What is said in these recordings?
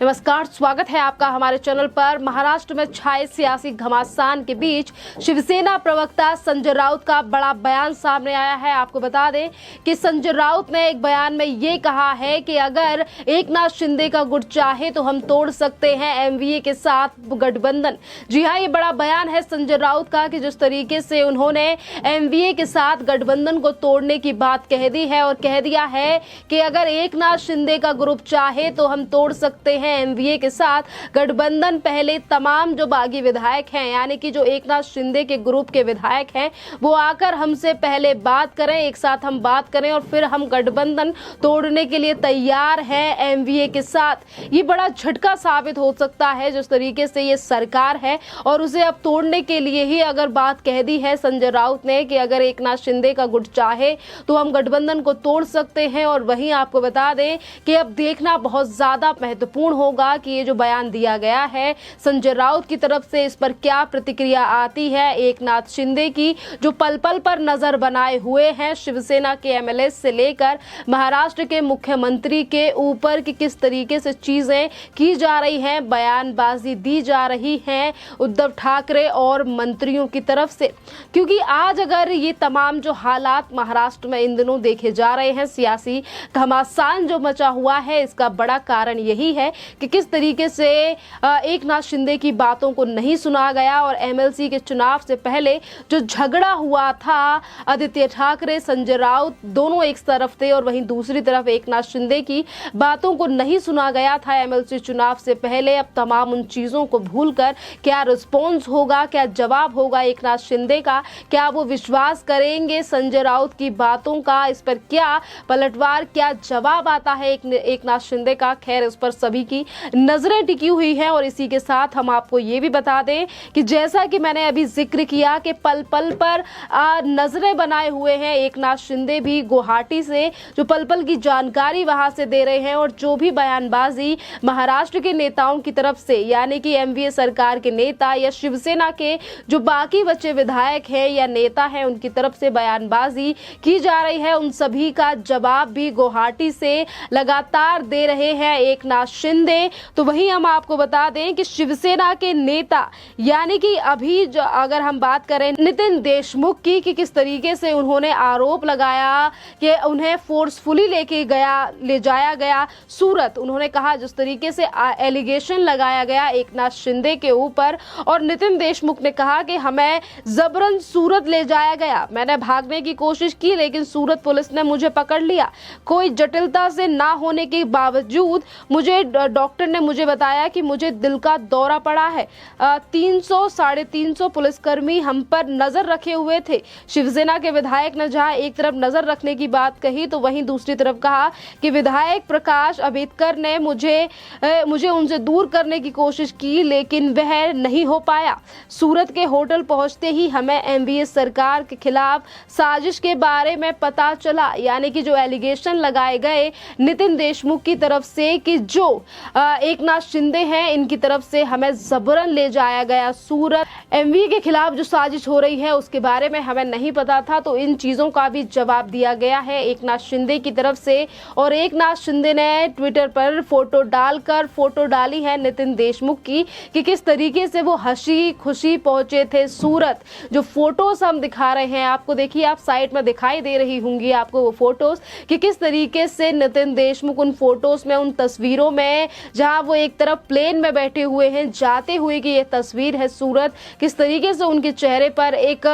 नमस्कार, स्वागत है आपका हमारे चैनल पर। महाराष्ट्र में छाए सियासी घमासान के बीच शिवसेना प्रवक्ता संजय राउत का बड़ा बयान सामने आया है। आपको बता दें कि संजय राउत ने एक बयान में ये कहा है कि अगर एकनाथ शिंदे का गुट चाहे तो हम तोड़ सकते हैं एमवीए के साथ गठबंधन। जी हाँ, ये बड़ा बयान है संजय राउत का कि जिस तरीके से उन्होंने एमवीए के साथ गठबंधन को तोड़ने की बात कह दी है और कह दिया है कि अगर एकनाथ शिंदे का ग्रुप चाहे तो हम तोड़ सकते हैं एमवीए के साथ गठबंधन। पहले तमाम जो बागी विधायक हैं, यानी कि जो एकनाथ शिंदे के ग्रुप के विधायक हैं, वो आकर हमसे पहले बात करें, एक साथ हम बात करें और फिर हम गठबंधन तोड़ने के लिए तैयार हैं एमवीए के साथ। ये बड़ा झटका साबित हो सकता है जिस तरीके से ये सरकार है और उसे अब तोड़ने के लिए ही अगर बात कह दी है संजय राउत ने कि अगर एकनाथ शिंदे का गुट चाहे तो हम गठबंधन को तोड़ सकते हैं। और वहीं आपको बता दें कि अब देखना बहुत ज्यादा महत्वपूर्ण होगा कि ये जो बयान दिया गया है संजय राउत की तरफ से, इस पर क्या प्रतिक्रिया आती है एकनाथ शिंदे की, जो पल पल पर नजर बनाए हुए हैं शिवसेना के एमएलए से लेकर महाराष्ट्र के मुख्यमंत्री के ऊपर कि किस तरीके से चीजें की जा रही हैं, बयानबाजी दी जा रही है उद्धव ठाकरे और मंत्रियों की तरफ से। क्योंकि आज अगर ये तमाम जो हालात महाराष्ट्र में इन दिनों देखे जा रहे हैं, सियासी घमासान जो मचा हुआ है, इसका बड़ा कारण यही है कि किस तरीके से एकनाथ शिंदे की बातों को नहीं सुना गया और एमएलसी के चुनाव से पहले जो झगड़ा हुआ था, आदित्य ठाकरे संजय राउत दोनों एक तरफ थे और वहीं दूसरी तरफ एकनाथ शिंदे की बातों को नहीं सुना गया था एमएलसी चुनाव से पहले। अब तमाम उन चीजों को भूलकर क्या रिस्पॉन्स होगा, क्या जवाब होगा एकनाथ शिंदे का, क्या वो विश्वास करेंगे संजय राउत की बातों का, इस पर क्या पलटवार, क्या जवाब आता है एकनाथ शिंदे का। खैर, इस पर सभी की नजरें टिकी हुई हैं। और इसी के साथ हम आपको ये भी बता दें कि जैसा कि मैंने अभी जिक्र किया कि पल पल पर नजरें बनाए हुए हैं एकनाथ शिंदे भी गुवाहाटी से, जो पल पल की जानकारी वहां से दे रहे हैं और जो भी बयानबाजी महाराष्ट्र के नेताओं की तरफ से, यानी कि एमवीए सरकार के नेता या शिवसेना के जो बाकी बचे विधायक हैं या नेता हैं, उनकी तरफ से बयानबाजी की जा रही है, उन सभी का जवाब भी गुवाहाटी से लगातार दे रहे हैं एकनाथ शिंदे। तो वहीं हम आपको बता दें कि शिवसेना के नेता, यानी कि अभी जो अगर हम बात करें नितिन देशमुख की कि किस तरीके से उन्होंने आरोप लगाया कि उन्हें फोर्सफुली ले जाया गया सूरत। उन्होंने कहा जिस तरीके से एलिगेशन लगाया गया एकनाथ शिंदे के ऊपर, और नितिन देशमुख ने कहा कि हमें जबरन सूरत ले जाया गया, मैंने भागने की कोशिश की लेकिन सूरत पुलिस ने मुझे पकड़ लिया। कोई जटिलता से ना होने के बावजूद मुझे डॉक्टर ने मुझे बताया कि मुझे दिल का दौरा पड़ा है। 300-350 पुलिसकर्मी हम पर नजर रखे हुए थे। शिवसेना के विधायक ने जहां एक तरफ नजर रखने की बात कही तो वहीं दूसरी तरफ कहा कि विधायक प्रकाश अंबेडकर ने मुझे उनसे दूर करने की कोशिश की लेकिन वह नहीं हो पाया। सूरत के होटल पहुंचते ही हमें एमवीए सरकार के खिलाफ साजिश के बारे में पता चला, यानी कि जो एलिगेशन लगाए गए नितिन देशमुख की तरफ से कि जो एकनाथ शिंदे हैं, इनकी तरफ से हमें जबरन ले जाया गया सूरत, एमवीए के खिलाफ जो साजिश हो रही है उसके बारे में हमें नहीं पता था। तो इन चीजों का भी जवाब दिया गया है एकनाथ शिंदे की तरफ से। और एकनाथ शिंदे ने ट्विटर पर फोटो डाली है नितिन देशमुख की कि किस तरीके से वो हंसी खुशी पहुंचे थे सूरत। जो फोटोज हम दिखा रहे हैं आपको, देखिए आप साइड में दिखाई दे रही होंगी आपको वो फोटोज कि किस तरीके से नितिन देशमुख उन फोटोज में, उन तस्वीरों में, जहां वो एक तरफ प्लेन में बैठे हुए हैं जाते हुए की ये तस्वीर है सूरत, किस तरीके से उनके चेहरे पर एक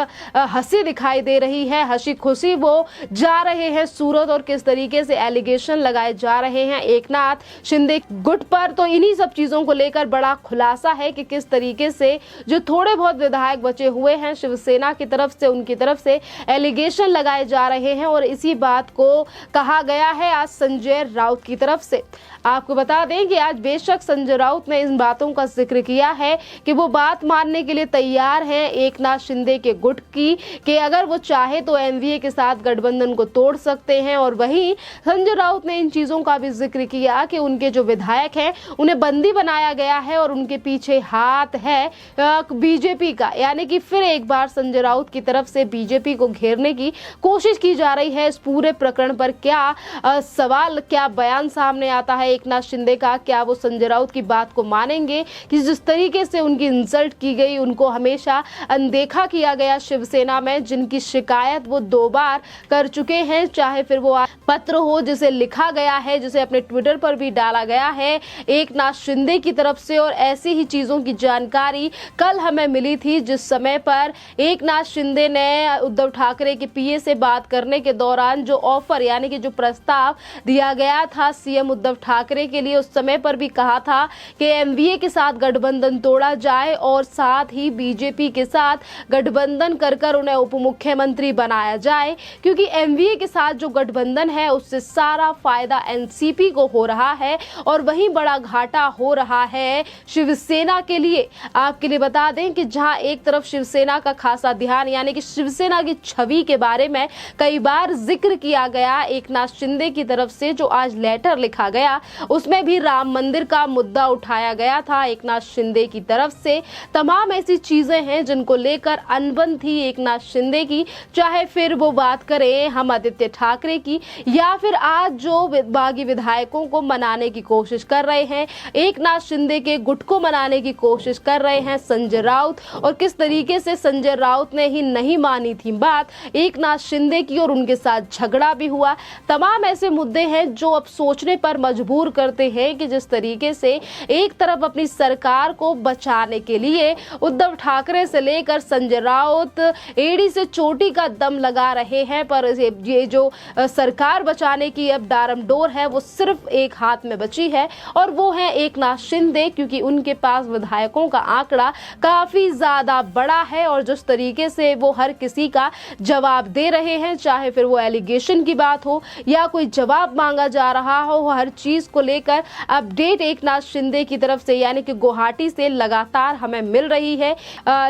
हंसी दिखाई दे रही है, हंसी खुशी वो जा रहे हैं सूरत, और किस तरीके से एलिगेशन लगाए जा रहे हैं एकनाथ शिंदे गुट पर। तो इन्हीं सब चीजों को लेकर बड़ा खुलासा है कि किस तरीके से जो थोड़े बहुत विधायक बचे हुए हैं शिवसेना की तरफ से, उनकी तरफ से एलिगेशन लगाए जा रहे हैं। और इसी बात को कहा गया है आज संजय राउत की तरफ से। आपको बता दें कि आज बेशक संजय राउत ने इन बातों का जिक्र किया है कि वो बात मानने के लिए तैयार हैं एकनाथ शिंदे के गुट की कि अगर वो चाहे तो एमवीए के साथ गठबंधन को तोड़ सकते हैं। और वहीं संजय राउत ने इन चीजों का भी जिक्र किया कि उनके जो विधायक हैं उन्हें बंदी बनाया गया है और उनके पीछे हाथ है बीजेपी का, यानी कि फिर एक बार संजय राउत की तरफ से बीजेपी को घेरने की कोशिश की जा रही है। इस पूरे प्रकरण पर क्या सवाल, क्या बयान सामने आता है एकनाथ शिंदे का, क्या वो संजय राउत की बात को मानेंगे कि जिस तरीके से उनकी इंसल्ट की गई, उनको हमेशा अनदेखा किया गया शिवसेना में, जिनकी शिकायत वो 2 बार कर चुके हैं, चाहे फिर वो पत्र हो जिसे लिखा गया है, जिसे अपने ट्विटर पर भी डाला गया है एकनाथ शिंदे की तरफ से। और ऐसी ही चीजों की जानकारी कल हमें मिली थी, जिस समय पर एकनाथ शिंदे ने उद्धव ठाकरे के पीए से बात करने के दौरान जो ऑफर यानी कि जो प्रस्ताव दिया गया था सीएम उद्धव ठाकरे के लिए, उस समय पर भी कहा था कि एमवीए के साथ गठबंधन तोड़ा जाए और साथ ही बीजेपी के साथ गठबंधन कर उन्हें उप मुख्यमंत्री बनाया जाए, क्योंकि एमवीए के साथ जो गठबंधन है उससे सारा फायदा एनसीपी को हो रहा है और वहीं बड़ा घाटा हो रहा है शिवसेना के लिए। आपके लिए बता दें कि जहां एक तरफ शिवसेना का खासा ध्यान यानी कि शिवसेना की छवि के बारे में कई बार जिक्र किया गया एकनाथ शिंदे की तरफ से, जो आज लेटर लिखा गया उसमें भी राम मंदिर का मुद्दा उठाया गया था एकनाथ शिंदे की तरफ से। तमाम ऐसी चीजें हैं जिनको लेकर अनबन थी एकनाथ शिंदे की, चाहे फिर वो बात करें हम आदित्य ठाकरे की या फिर आज जो बागी विधायकों को मनाने की कोशिश कर रहे हैं, एकनाथ शिंदे के गुट को मनाने की कोशिश कर रहे हैं संजय राउत, और किस तरीके से संजय राउत ने ही नहीं मानी थी बात एकनाथ शिंदे की और उनके साथ झगड़ा भी हुआ। तमाम ऐसे मुद्दे हैं जो अब सोचने पर मजबूर करते हैं कि जिस तरीके से एक तरफ अपनी सरकार को बचाने के लिए उद्धव ठाकरे से लेकर संजय राउत एड़ी से चोटी का दम लगा रहे हैं, पर ये जो सरकार बचाने की अब डारमडोर है वो सिर्फ एक हाथ में बची है और वो है एकनाथ शिंदे, क्योंकि उनके पास विधायकों का आंकड़ा काफी ज्यादा बड़ा है और जिस तरीके से वो हर किसी का जवाब दे रहे हैं, चाहे फिर वो एलिगेशन की बात हो या कोई जवाब मांगा जा रहा हो, हर चीज को लेकर अपडेट एकनाथ शिंदे की तरफ से यानी कि गुवाहाटी से लगातार हमें मिल रही है।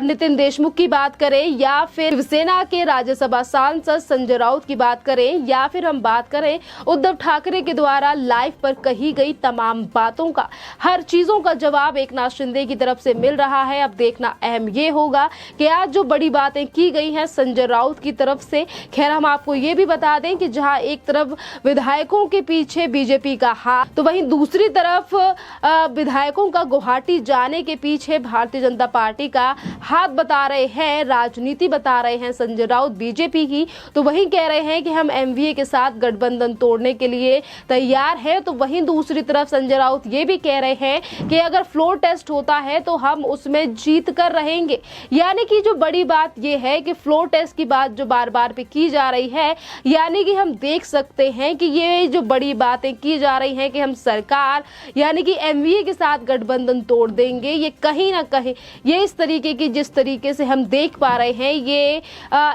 नितिन देशमुख की बात करें या फिर शिवसेना के राज्यसभा सांसद संजय राउत की बात करें या फिर हम बात करें उद्धव ठाकरे के द्वारा लाइव पर कही गई तमाम बातों का, हर चीजों का जवाब एकनाथ शिंदे की तरफ से मिल रहा है। अब देखना अहम ये होगा कि आज जो बड़ी बातें की गई हैं संजय राउत की तरफ से, खैर हम आपको ये भी बता दें कि जहां एक तरफ विधायकों के पीछे बीजेपी का हाथ, तो वहीं दूसरी तरफ विधायकों का गुवाहाटी जाने के पीछे भारतीय जनता पार्टी का हाथ बता रहे हैं, राजनीति बता रहे हैं संजय राउत बीजेपी की। तो वहीं कह रहे हैं कि हम एमवीए के साथ गठबंधन तोड़ने के लिए तैयार है, तो वहीं दूसरी तरफ संजय राउत ये भी कह रहे हैं कि अगर फ्लोर टेस्ट होता है तो हम उसमें जीत कर रहेंगे। यानी कि जो बड़ी बात ये है कि फ्लोर टेस्ट की बात जो बार बार पे की जा रही है, यानी कि हम देख सकते हैं कि ये जो बड़ी बातें की जा रही हैं कि हम सरकार यानी कि एमवीए के साथ गठबंधन तोड़ देंगे, ये कहीं ना कहीं ये इस तरीके की जिस तरीके से हम देख पा रहे हैं ये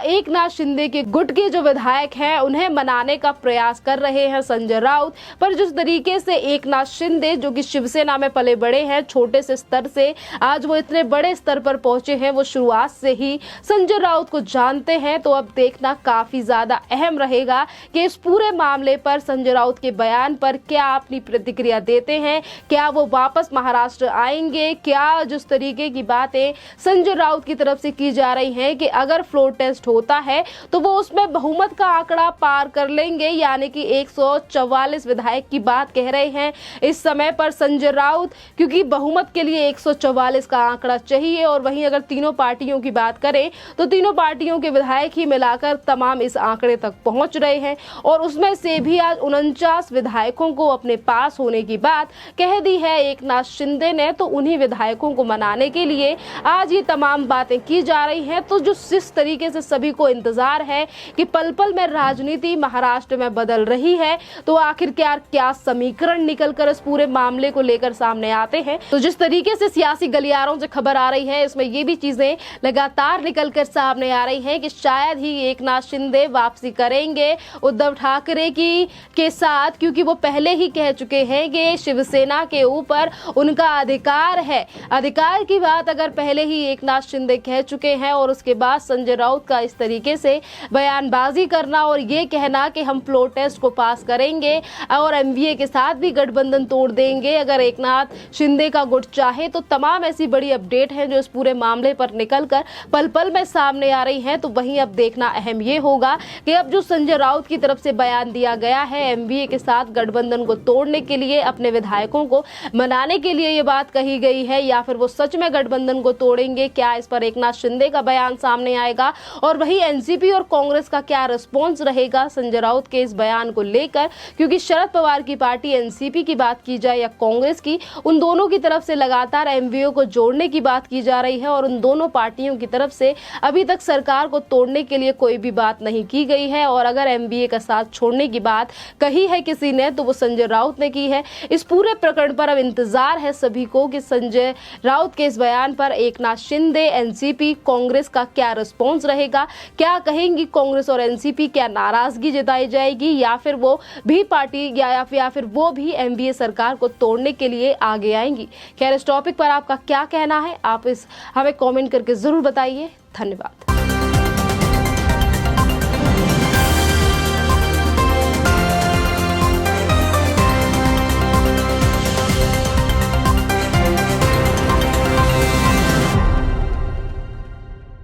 एकनाथ शिंदे के गुट के जो विधायक हैं उन्हें मनाने का प्रयास कर रहे हैं संजय राउत। पर जिस तरीके से एकनाथ शिंदे जो कि शिवसेना में पले बड़े हैं, छोटे से स्तर से आज वो इतने बड़े स्तर पर पहुंचे हैं, वो शुरुआत से ही संजय राउत को जानते हैं। तो अब देखना काफी ज्यादा अहम रहेगा कि इस पूरे मामले पर संजय राउत के बयान पर क्या अपनी प्रतिक्रिया देते हैं, क्या वो वापस महाराष्ट्र आएंगे, क्या जिस तरीके की बातें संजय राउत की तरफ से की जा रही हैं कि अगर फ्लोर टेस्ट होता है तो वो उसमें बहुमत का आंकड़ा पार कर लेंगे, यानी कि 144 विधायक की बात कह रहे हैं इस समय पर संजय राउत, क्योंकि बहुमत के लिए 144 का आंकड़ा चाहिए। और वहीं अगर तीनों पार्टियों की बात करें तो तीनों पार्टियों के विधायक ही मिलाकर तमाम इस आंकड़े तक पहुंच रहे हैं और उसमें से भी आज 49 विधायकों को अपने पास होने की बात कह दी है एकनाथ शिंदे ने। तो उन्हीं विधायकों को मनाने के लिए आज ये तमाम बातें की जा रही हैं। तो जो जिस तरीके से सभी को इंतजार है कि पल पल में राजनीति महाराष्ट्र में बदल रही है, तो आखिरकार क्या समीकरण निकलकर इस पूरे मामले को लेकर सामने आते हैं। तो जिस तरीके से सियासी गलियारों से खबर आ रही है, इसमें ये भी चीजें लगातार निकलकर सामने आ रही हैं कि शायद ही एकनाथ शिंदे वापसी करेंगे उद्धव ठाकरे के साथ, क्योंकि वो पहले ही कह चुके हैं कि शिवसेना के ऊपर उनका अधिकार है। अधिकार की बात अगर पहले ही एकनाथ शिंदे कह चुके हैं और उसके बाद संजय राउत का इस तरीके से बयानबाजी करना और ये कहना कि हम फ्लोर टेस्ट को पास करेंगे और एमवीए के साथ भी गठबंधन तोड़ देंगे अगर एकनाथ शिंदे का गुट चाहे, तो तमाम ऐसी बड़ी अपडेट है जो इस पूरे मामले पर निकलकर पल पल में सामने आ रही है। तो वहीं अब देखना अहम ये होगा कि अब जो संजय राउत की तरफ से बयान दिया गया है एमवीए के साथ गठबंधन को तोड़ने के लिए, अपने विधायकों को मनाने के लिए ये बात कही गई है, या फिर वो सच में गठबंधन को तोड़ेंगे? क्या इस पर एकनाथ शिंदे का बयान सामने आएगा? और वही एनसीपी और कांग्रेस का क्या रिस्पॉन्स रहेगा संजय राउत के इस बयान को लेकर? क्योंकि शरद पवार की पार्टी एनसीपी की बात की जाए या कांग्रेस की, उन दोनों की तरफ से लगातार एमवीओ को जोड़ने की बात की जा रही है और उन दोनों पार्टियों की तरफ से अभी तक सरकार को तोड़ने के लिए कोई भी बात नहीं की गई है। और अगर एमवीए का साथ छोड़ने की बात कही है किसी ने तो वो संजय राउत ने की है। इस पूरे प्रकरण पर अब इंतजार है सभी को कि संजय राउत के इस बयान पर एकनाथ शिंदे, एनसीपी, कांग्रेस का क्या रिस्पॉन्स रहेगा। क्या कहेंगी कांग्रेस और एनसीपी? क्या नाराजगी जताई जाएगी या फिर वो भी पार्टी या फिर वो भी एमवीए सरकार को तोड़ने के लिए आगे आएंगी? खैर, इस टॉपिक पर आपका क्या कहना है, आप हमें कमेंट करके जरूर बताइए। धन्यवाद।